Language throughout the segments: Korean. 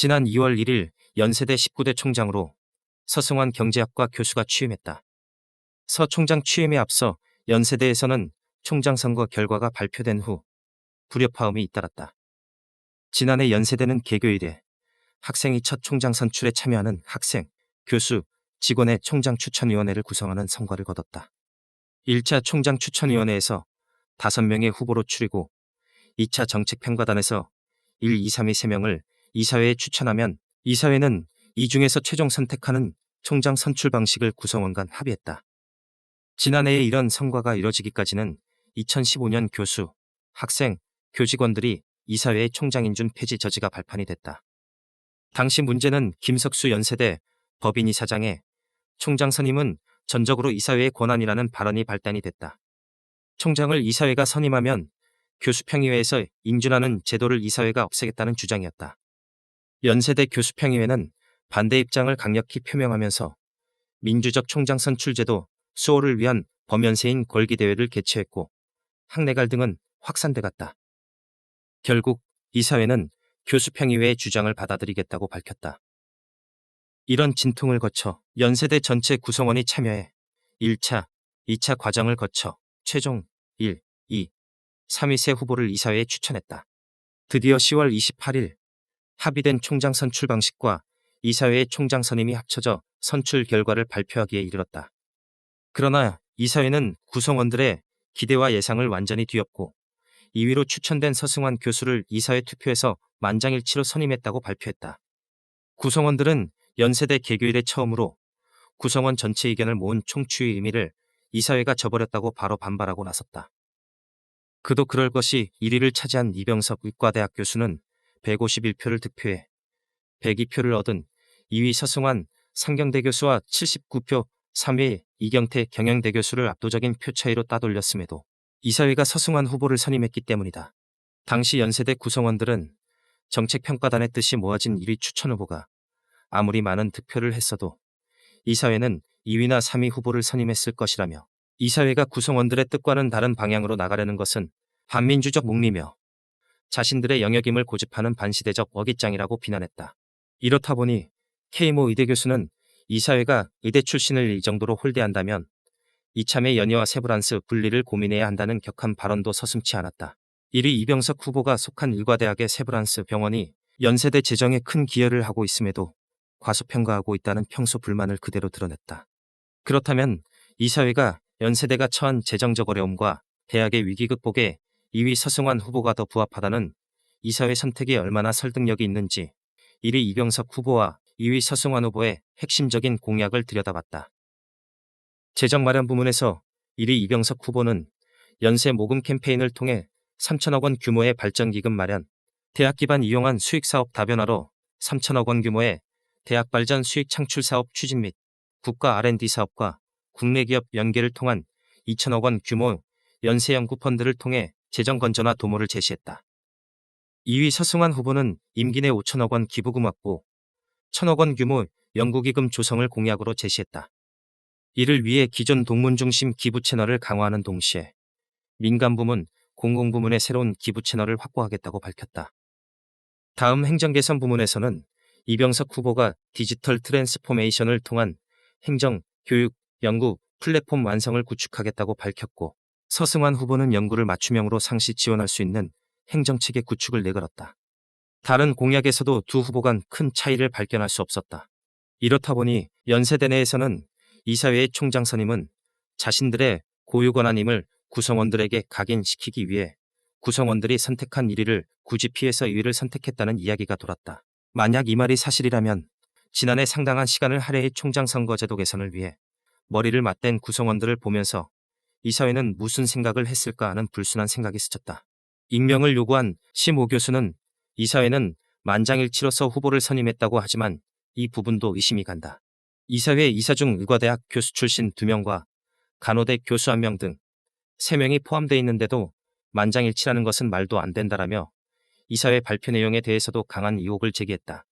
지난 2월 1일 연세대 19대 총장으로 서승환 경제학과 교수가 취임했다. 서 총장 취임에 앞서 연세대에서는 총장 선거 결과가 발표된 후 불협화음이 잇따랐다. 지난해 연세대는 개교 이래 학생이 첫 총장 선출에 참여하는 학생, 교수, 직원의 총장 추천위원회를 구성하는 성과를 거뒀다. 1차 총장 추천위원회에서 5명의 후보로 추리고 2차 정책평가단에서 1, 2, 3위 3명을 이사회에 추천하면 이사회는 이 중에서 최종 선택하는 총장 선출 방식을 구성원 간 합의했다. 지난해에 이런 성과가 이뤄지기까지는 2015년 교수, 학생, 교직원들이 이사회의 총장인준 폐지 저지가 발판이 됐다. 당시 문제는 김석수 연세대 법인이사장의 총장 선임은 전적으로 이사회의 권한이라는 발언이 발단이 됐다. 총장을 이사회가 선임하면 교수평의회에서 인준하는 제도를 이사회가 없애겠다는 주장이었다. 연세대 교수평의회는 반대 입장을 강력히 표명하면서 민주적 총장 선출 제도 수호를 위한 범연세인 걸기대회를 개최했고 학내 갈등은 확산돼 갔다. 결국 이사회는 교수평의회의 주장을 받아들이겠다고 밝혔다. 이런 진통을 거쳐 연세대 전체 구성원이 참여해 1차, 2차 과정을 거쳐 최종 1, 2, 3위 세 후보를 이사회에 추천했다. 드디어 10월 28일 합의된 총장 선출 방식과 이사회의 총장 선임이 합쳐져 선출 결과를 발표하기에 이르렀다. 그러나 이사회는 구성원들의 기대와 예상을 완전히 뒤엎고 2위로 추천된 서승환 교수를 이사회 투표에서 만장일치로 선임했다고 발표했다. 구성원들은 연세대 개교 이래 처음으로 구성원 전체 의견을 모은 총추의 의미를 이사회가 저버렸다고 바로 반발하고 나섰다. 그도 그럴 것이 1위를 차지한 이병석 의과대학 교수는 151표를 득표해 102표를 얻은 2위 서승환 상경대 교수와 79표, 3위 이경태 경영대 교수를 압도적인 표 차이로 따돌렸음에도 이사회가 서승환 후보를 선임했기 때문이다. 당시 연세대 구성원들은 정책평가단의 뜻이 모아진 1위 추천 후보가 아무리 많은 득표를 했어도 이사회는 2위나 3위 후보를 선임했을 것이라며 이사회가 구성원들의 뜻과는 다른 방향으로 나가려는 것은 반민주적 묵리며 자신들의 영역임을 고집하는 반시대적 어깃장이라고 비난했다. 이렇다 보니 K모 의대 교수는 이사회가 의대 출신을 이 정도로 홀대한다면 이참에 연예와 세브란스 분리를 고민해야 한다는 격한 발언도 서슴지 않았다. 1위 이병석 후보가 속한 일과대학의 세브란스 병원이 연세대 재정에 큰 기여를 하고 있음에도 과소평가하고 있다는 평소 불만을 그대로 드러냈다. 그렇다면 이사회가 연세대가 처한 재정적 어려움과 대학의 위기 극복에 2위 서승환 후보가 더 부합하다는 이사회 선택이 얼마나 설득력이 있는지 1위 이병석 후보와 2위 서승환 후보의 핵심적인 공약을 들여다봤다. 재정 마련 부문에서 1위 이병석 후보는 연세 모금 캠페인을 통해 3천억 원 규모의 발전기금 마련, 대학 기반 이용한 수익사업 다변화로 3천억 원 규모의 대학 발전 수익 창출 사업 추진 및 국가 R&D 사업과 국내 기업 연계를 통한 2천억 원 규모 연세 연구 펀드를 통해 재정 건전화 도모를 제시했다. 2위 서승환 후보는 임기 내 5천억 원 기부금 확보, 1천억 원 규모 연구기금 조성을 공약으로 제시했다. 이를 위해 기존 동문 중심 기부 채널을 강화하는 동시에 민간 부문, 공공 부문의 새로운 기부 채널을 확보하겠다고 밝혔다. 다음 행정 개선 부문에서는 이병석 후보가 디지털 트랜스포메이션을 통한 행정, 교육, 연구, 플랫폼 완성을 구축하겠다고 밝혔고 서승환 후보는 연구를 맞춤형으로 상시 지원할 수 있는 행정체계 구축을 내걸었다. 다른 공약에서도 두 후보 간 큰 차이를 발견할 수 없었다. 이렇다 보니 연세대 내에서는 이사회의 총장 선임은 자신들의 고유 권한임을 구성원들에게 각인시키기 위해 구성원들이 선택한 1위를 굳이 피해서 2위를 선택했다는 이야기가 돌았다. 만약 이 말이 사실이라면 지난해 상당한 시간을 할애해 총장 선거제도 개선을 위해 머리를 맞댄 구성원들을 보면서 이사회는 무슨 생각을 했을까 하는 불순한 생각이 스쳤다. 익명을 요구한 심오 교수는 이사회는 만장일치로서 후보를 선임했다고 하지만 이 부분도 의심이 간다. 이사회 이사 중 의과대학 교수 출신 2명과 간호대 교수 1명 등 3명이 포함되어 있는데도 만장일치라는 것은 말도 안 된다라며 이사회 발표 내용에 대해서도 강한 의혹을 제기했다.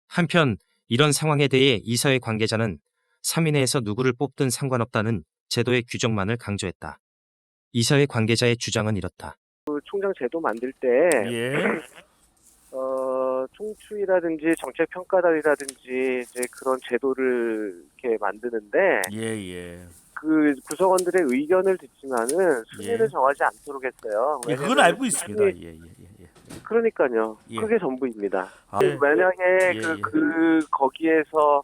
한편 이런 상황에 대해 이사회 관계자는 3위 내에서 누구를 뽑든 상관없다는 제도의 규정만을 강조했다. 이사회 관계자의 주장은 이렇다. 그 총장 제도 만들 때 예. 총추위라든지 정책평가단이라든지 이제 그런 제도를 이렇게 만드는데 예, 예. 그 구성원들의 의견을 듣지만은 순위를 예. 정하지 않도록 했어요. 예, 그건 왜냐면 알고 있습니다. 순위 예, 예, 예, 예. 그러니까요. 예. 그게 전부입니다. 아, 예, 만약에 예, 예. 거기에서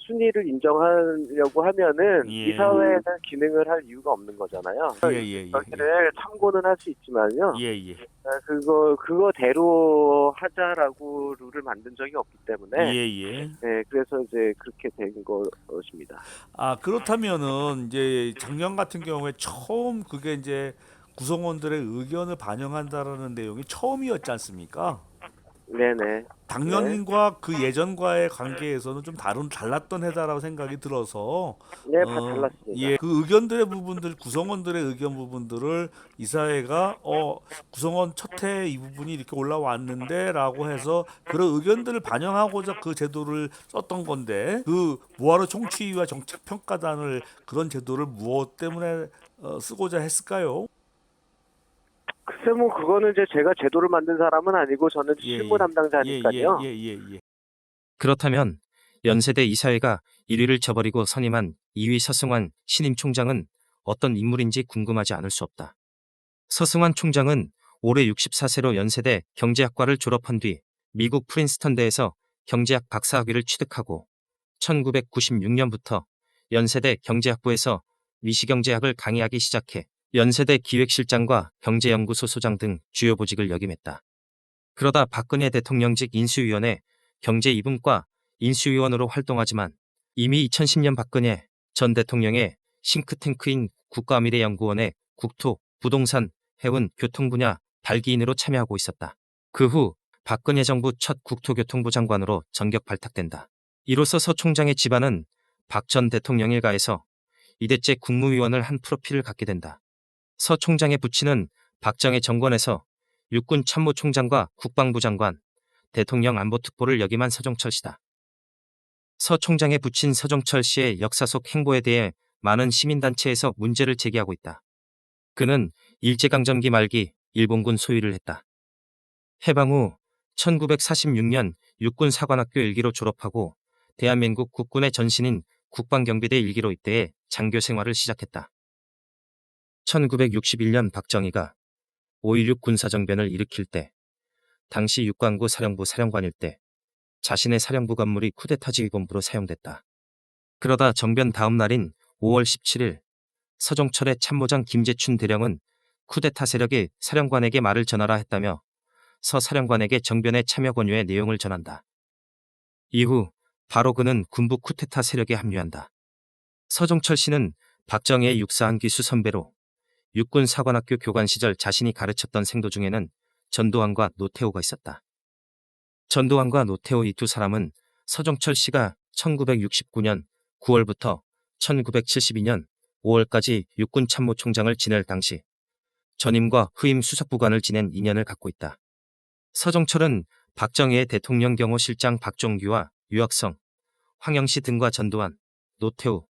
순위를 인정하려고 하면은 이 예. 사회에는 기능을 할 이유가 없는 거잖아요. 예, 예, 예. 저희를 참고는 할 수 있지만요. 예, 예. 그거대로 하자라고 룰을 만든 적이 없기 때문에, 예, 예. 네, 그래서 이제 그렇게 된 것입니다. 아, 그렇다면은 이제 작년 같은 경우에 처음 그게 이제 구성원들의 의견을 반영한다라는 내용이 처음이었지 않습니까? 네네. 네, 작년과 그 예전과의 관계에서는 좀 달랐던 해다라고 생각이 들어서 네, 다 달랐습니다. 예, 그 의견들의 부분들, 구성원들의 의견 부분들을 이사회가 구성원 첫해 이 부분이 이렇게 올라왔는데라고 해서 그런 의견들을 반영하고자 그 제도를 썼던 건데 그 뭐하러 총추위와 정책평가단을 그런 제도를 무엇 때문에 쓰고자 했을까요? 글쎄 뭐 그거는 이제 제가 제도를 만든 사람은 아니고 저는 예, 실무 예, 예, 예, 담당자니까요. 예, 예, 예. 그렇다면 연세대 이사회가 1위를 저버리고 선임한 2위 서승환 신임 총장은 어떤 인물인지 궁금하지 않을 수 없다. 서승환 총장은 올해 64세로 연세대 경제학과를 졸업한 뒤 미국 프린스턴대에서 경제학 박사학위를 취득하고 1996년부터 연세대 경제학부에서 미시경제학을 강의하기 시작해 연세대 기획실장과 경제연구소 소장 등 주요 보직을 역임했다. 그러다 박근혜 대통령직 인수위원회 경제 2분과 인수위원으로 활동하지만 이미 2010년 박근혜 전 대통령의 싱크탱크인 국가미래연구원의 국토, 부동산, 해운, 교통 분야 발기인으로 참여하고 있었다. 그 후 박근혜 정부 첫 국토교통부 장관으로 전격 발탁된다. 이로써 서 총장의 집안은 박 전 대통령 일가에서 2대째 국무위원을 한 프로필을 갖게 된다. 서 총장의 부친은 박정희 정권에서 육군 참모총장과 국방부 장관, 대통령 안보특보를 역임한 서종철 씨다. 서 총장의 부친 서종철 씨의 역사 속 행보에 대해 많은 시민단체에서 문제를 제기하고 있다. 그는 일제강점기 말기 일본군 소유를 했다. 해방 후 1946년 육군 사관학교 1기로 졸업하고 대한민국 국군의 전신인 국방경비대 1기로 입대해 장교 생활을 시작했다. 1961년 박정희가 5.16 군사정변을 일으킬 때 당시 육관구 사령부 사령관일 때 자신의 사령부 건물이 쿠데타 지휘본부로 사용됐다. 그러다 정변 다음 날인 5월 17일 서종철의 참모장 김재춘 대령은 쿠데타 세력이 사령관에게 말을 전하라 했다며 서 사령관에게 정변의 참여 권유의 내용을 전한다. 이후 바로 그는 군부 쿠데타 세력에 합류한다. 서종철 씨는 박정희의 육사한 기수 선배로 육군 사관학교 교관 시절 자신이 가르쳤던 생도 중에는 전두환과 노태우가 있었다. 전두환과 노태우 이 두 사람은 서종철 씨가 1969년 9월부터 1972년 5월까지 육군 참모총장을 지낼 당시 전임과 후임 수석부관을 지낸 인연을 갖고 있다. 서종철은 박정희의 대통령 경호실장 박종규와 유학성, 황영시 등과 전두환, 노태우,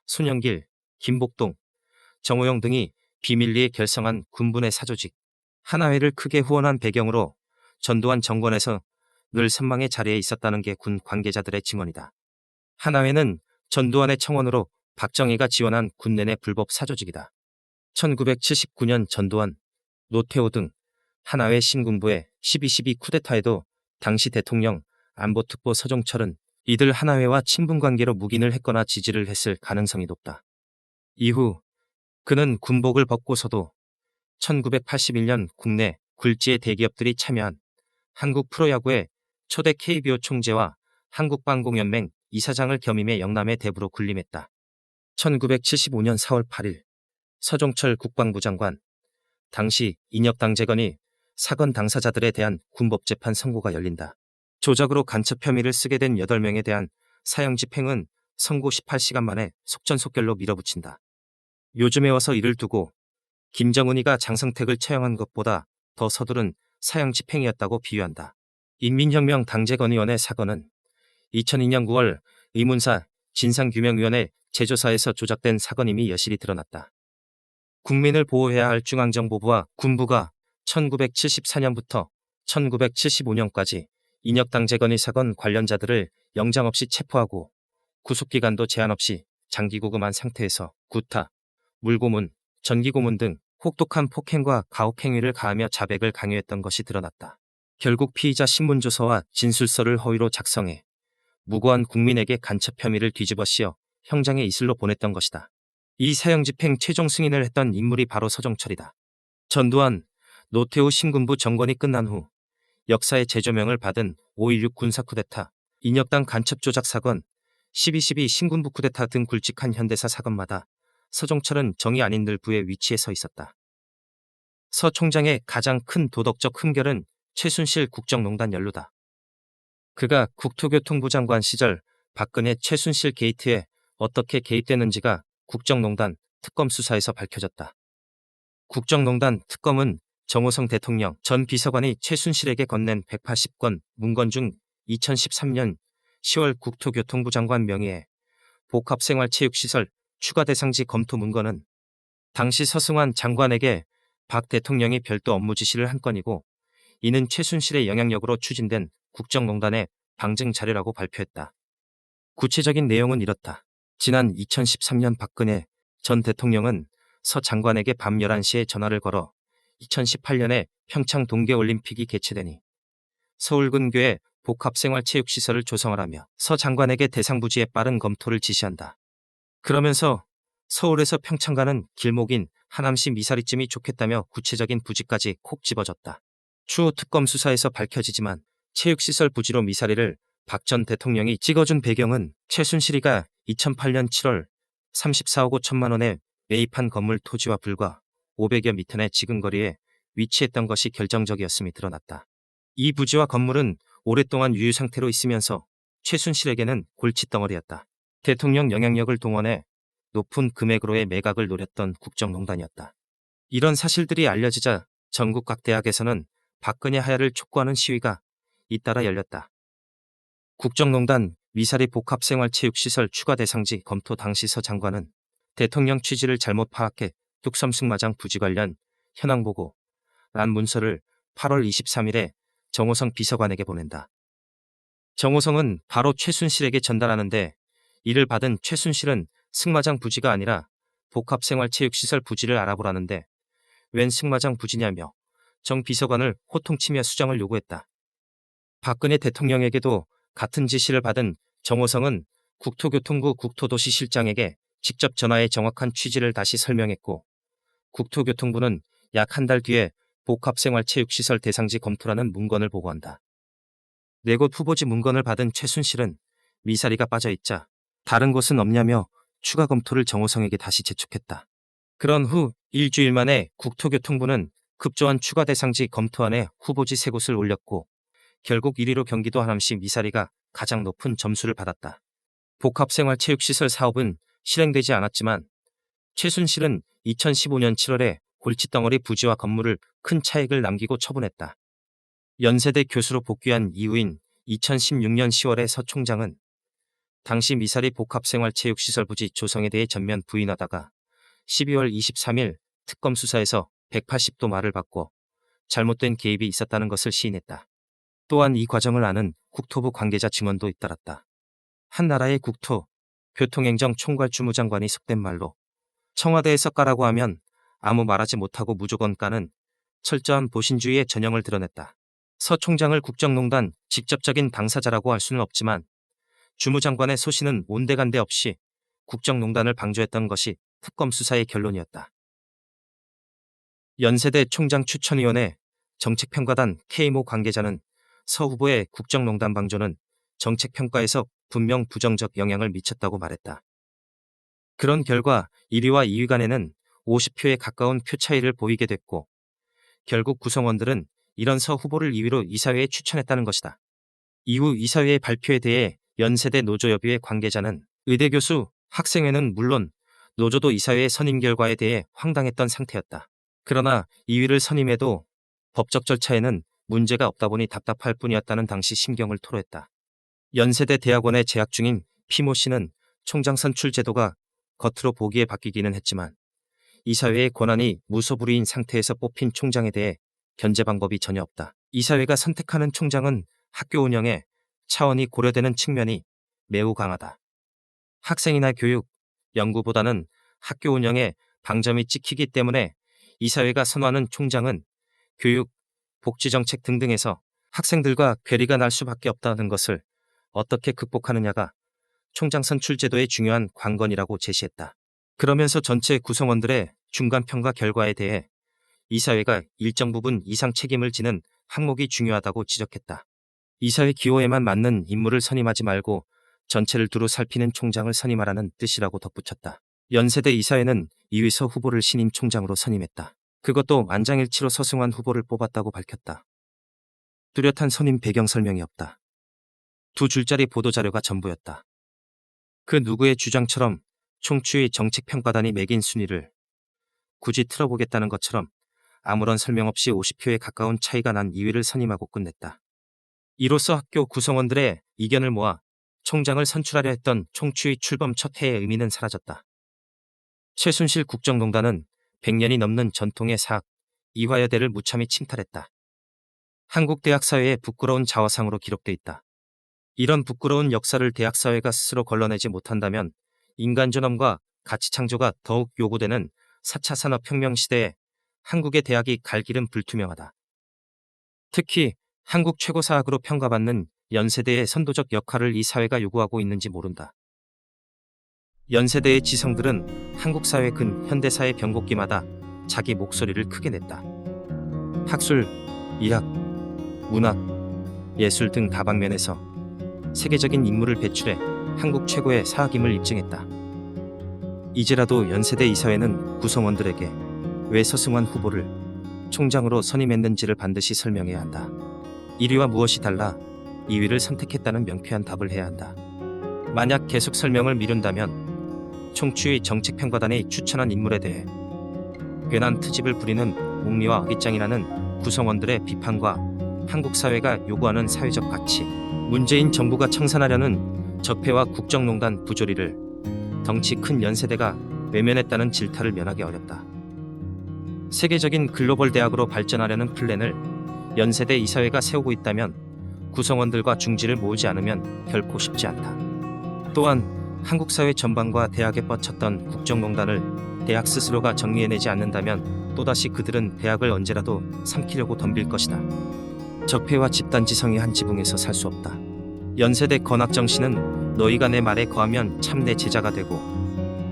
손영길, 김복동, 정호영 등이 비밀리에 결성한 군부의 사조직 하나회를 크게 후원한 배경으로 전두환 정권에서 늘 선망의 자리에 있었다는 게 군 관계자들의 증언이다. 하나회는 전두환의 청원으로 박정희가 지원한 군내내 불법 사조직이다. 1979년 전두환, 노태우 등 하나회 신군부의 12.12 쿠데타에도 당시 대통령 안보특보 서종철은 이들 하나회와 친분관계로 묵인을 했거나 지지를 했을 가능성이 높다. 이후 그는 군복을 벗고서도 1981년 국내 굴지의 대기업들이 참여한 한국 프로야구의 초대 KBO 총재와 한국방공연맹 이사장을 겸임해 영남의 대부로 군림했다. 1975년 4월 8일 서종철 국방부 장관, 당시 인혁당재건이 사건 당사자들에 대한 군법재판 선고가 열린다. 조작으로 간첩 혐의를 쓰게 된 8명에 대한 사형 집행은 선고 18시간 만에 속전속결로 밀어붙인다. 요즘에 와서 이를 두고 김정은이가 장성택을 처형한 것보다 더 서두른 사형 집행이었다고 비유한다. 인민혁명 당재건의원의 사건은 2002년 9월 의문사 진상규명위원회 제조사에서 조작된 사건임이 여실히 드러났다. 국민을 보호해야 할 중앙정보부와 군부가 1974년부터 1975년까지 인혁당 재건의 사건 관련자들을 영장 없이 체포하고 구속기간도 제한 없이 장기 구금한 상태에서 구타, 물고문, 전기고문 등 혹독한 폭행과 가혹행위를 가하며 자백을 강요했던 것이 드러났다. 결국 피의자 신문조서와 진술서를 허위로 작성해 무고한 국민에게 간첩 혐의를 뒤집어 씌워 형장에 이슬로 보냈던 것이다. 이 사형 집행 최종 승인을 했던 인물이 바로 서종철이다. 전두환, 노태우 신군부 정권이 끝난 후 역사의 재조명을 받은 5.16 군사쿠데타, 인혁당 간첩 조작 사건, 12.12 신군부 쿠데타 등 굵직한 현대사 사건마다 서종철은 정의 아닌들 부의 위치에 서 있었다. 서 총장의 가장 큰 도덕적 흠결은 최순실 국정농단 연루다. 그가 국토교통부 장관 시절 박근혜 최순실 게이트에 어떻게 개입되는지가 국정농단 특검 수사에서 밝혀졌다. 국정농단 특검은 정호성 대통령 전 비서관이 최순실에게 건넨 180건 문건 중 2013년 10월 국토교통부 장관 명의의 복합생활체육시설 추가 대상지 검토 문건은 당시 서승환 장관에게 박 대통령이 별도 업무 지시를 한 건이고, 이는 최순실의 영향력으로 추진된 국정농단의 방증 자료라고 발표했다. 구체적인 내용은 이렇다. 지난 2013년 박근혜 전 대통령은 서 장관에게 밤 11시에 전화를 걸어 2018년에 평창 동계올림픽이 개최되니 서울 근교에 복합생활체육시설을 조성하라며 서 장관에게 대상 부지의 빠른 검토를 지시한다. 그러면서 서울에서 평창 가는 길목인 하남시 미사리쯤이 좋겠다며 구체적인 부지까지 콕 집어줬다. 추후 특검 수사에서 밝혀지지만 체육시설 부지로 미사리를 박 전 대통령이 찍어준 배경은 최순실이가 2008년 7월 34억 5천만 원에 매입한 건물 토지와 불과 500여 미터 내 지근거리에 위치했던 것이 결정적이었음이 드러났다. 이 부지와 건물은 오랫동안 유유 상태로 있으면서 최순실에게는 골칫덩어리였다. 대통령 영향력을 동원해 높은 금액으로의 매각을 노렸던 국정농단이었다. 이런 사실들이 알려지자 전국 각 대학에서는 박근혜 하야를 촉구하는 시위가 잇따라 열렸다. 국정농단 미사리 복합생활체육시설 추가 대상지 검토 당시 서 장관은 대통령 취지를 잘못 파악해 뚝섬승마장 부지 관련 현황 보고 란 문서를 8월 23일에 정호성 비서관에게 보낸다. 정호성은 바로 최순실에게 전달하는데, 이를 받은 최순실은 승마장 부지가 아니라 복합생활체육시설 부지를 알아보라는데 웬 승마장 부지냐며 정 비서관을 호통치며 수정을 요구했다. 박근혜 대통령에게도 같은 지시를 받은 정호성은 국토교통부 국토도시실장에게 직접 전화해 정확한 취지를 다시 설명했고, 국토교통부는 약 한 달 뒤에 복합생활체육시설 대상지 검토라는 문건을 보고한다. 네 곳 후보지 문건을 받은 최순실은 미사리가 빠져있자 다른 곳은 없냐며 추가 검토를 정호성에게 다시 재촉했다. 그런 후 일주일 만에 국토교통부는 급조한 추가 대상지 검토안에 후보지 3곳을 올렸고, 결국 1위로 경기도 하남시 미사리가 가장 높은 점수를 받았다. 복합생활체육시설 사업은 실행되지 않았지만 최순실은 2015년 7월에 골칫덩어리 부지와 건물을 큰 차익을 남기고 처분했다. 연세대 교수로 복귀한 이후인 2016년 10월에 서 총장은 당시 미사리 복합생활체육시설 부지 조성에 대해 전면 부인하다가 12월 23일 특검 수사에서 180도 말을 받고 잘못된 개입이 있었다는 것을 시인했다. 또한 이 과정을 아는 국토부 관계자 증언도 잇따랐다. 한 나라의 국토, 교통행정 총괄주무장관이 속된 말로 청와대에서 까라고 하면 아무 말하지 못하고 무조건 까는 철저한 보신주의의 전형을 드러냈다. 서 총장을 국정농단 직접적인 당사자라고 할 수는 없지만 주무장관의 소신은 온데간데 없이 국정농단을 방조했던 것이 특검 수사의 결론이었다. 연세대 총장 추천위원회 정책평가단 K모 관계자는 서 후보의 국정농단 방조는 정책평가에서 분명 부정적 영향을 미쳤다고 말했다. 그런 결과 1위와 2위 간에는 50표에 가까운 표 차이를 보이게 됐고, 결국 구성원들은 이런 서 후보를 2위로 이사회에 추천했다는 것이다. 이후 이사회의 발표에 대해 연세대 노조협의회 관계자는 의대 교수, 학생회는 물론 노조도 이사회의 선임 결과에 대해 황당했던 상태였다. 그러나 2위를 선임해도 법적 절차에는 문제가 없다 보니 답답할 뿐이었다는 당시 심경을 토로했다. 연세대 대학원에 재학 중인 피모 씨는 총장 선출 제도가 겉으로 보기에 바뀌기는 했지만 이사회의 권한이 무소불위인 상태에서 뽑힌 총장에 대해 견제 방법이 전혀 없다. 이사회가 선택하는 총장은 학교 운영에 차원이 고려되는 측면이 매우 강하다. 학생이나 교육, 연구보다는 학교 운영에 방점이 찍히기 때문에 이사회가 선호하는 총장은 교육, 복지정책 등등에서 학생들과 괴리가 날 수밖에 없다는 것을 어떻게 극복하느냐가 총장 선출 제도의 중요한 관건이라고 제시했다. 그러면서 전체 구성원들의 중간평가 결과에 대해 이사회가 일정 부분 이상 책임을 지는 항목이 중요하다고 지적했다. 이사회 기호에만 맞는 인물을 선임하지 말고 전체를 두루 살피는 총장을 선임하라는 뜻이라고 덧붙였다. 연세대 이사회는 이휘서 후보를 신임 총장으로 선임했다. 그것도 만장일치로 서승환 후보를 뽑았다고 밝혔다. 뚜렷한 선임 배경 설명이 없다. 두 줄짜리 보도자료가 전부였다. 그 누구의 주장처럼 총추위 정책평가단이 매긴 순위를 굳이 틀어보겠다는 것처럼 아무런 설명 없이 50표에 가까운 차이가 난 2위를 선임하고 끝냈다. 이로써 학교 구성원들의 이견을 모아 총장을 선출하려 했던 총추위 출범 첫 해의 의미는 사라졌다. 최순실 국정농단은 100년이 넘는 전통의 사학, 이화여대를 무참히 침탈했다. 한국 대학 사회의 부끄러운 자화상으로 기록돼 있다. 이런 부끄러운 역사를 대학 사회가 스스로 걸러내지 못한다면 인간 존엄과 가치 창조가 더욱 요구되는 4차 산업혁명 시대에 한국의 대학이 갈 길은 불투명하다. 특히 한국 최고 사학으로 평가받는 연세대의 선도적 역할을 이 사회가 요구하고 있는지 모른다. 연세대의 지성들은 한국 사회 현대사의 변곡기마다 자기 목소리를 크게 냈다. 학술, 의학, 문학, 예술 등 다방면에서 세계적인 인물을 배출해 한국 최고의 사학임을 입증했다. 이제라도 연세대 이사회는 구성원들에게 왜 서승환 후보를 총장으로 선임했는지를 반드시 설명해야 한다. 1위와 무엇이 달라 2위를 선택했다는 명쾌한 답을 해야 한다. 만약 계속 설명을 미룬다면 총추위 정책평가단이 추천한 인물에 대해 괜한 트집을 부리는 옥리와 어깃장이라는 구성원들의 비판과 한국 사회가 요구하는 사회적 가치, 문재인 정부가 청산하려는 적폐와 국정농단 부조리를 덩치 큰 연세대가 외면했다는 질타를 면하기 어렵다. 세계적인 글로벌 대학으로 발전하려는 플랜을 연세대 이사회가 세우고 있다면 구성원들과 중지를 모으지 않으면 결코 쉽지 않다. 또한 한국 사회 전반과 대학에 뻗쳤던 국정농단을 대학 스스로가 정리해내지 않는다면 또다시 그들은 대학을 언제라도 삼키려고 덤빌 것이다. 적폐와 집단지성이 한 지붕에서 살 수 없다. 연세대 건학정신은 너희가 내 말에 거하면 참 내 제자가 되고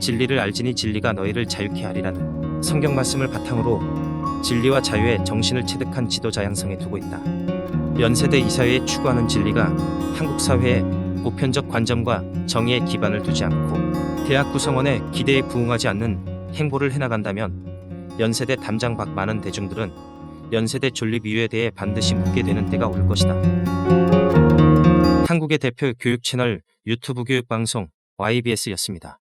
진리를 알지니 진리가 너희를 자유케 하리라는 성경 말씀을 바탕으로 진리와 자유의 정신을 체득한 지도자 양성에 두고 있다. 연세대 이사회에 추구하는 진리가 한국 사회의 보편적 관점과 정의에 기반을 두지 않고 대학 구성원의 기대에 부응하지 않는 행보를 해나간다면 연세대 담장 밖 많은 대중들은 연세대 존립 이유에 대해 반드시 묻게 되는 때가 올 것이다. 한국의 대표 교육 채널 유튜브 교육 방송 YBS였습니다.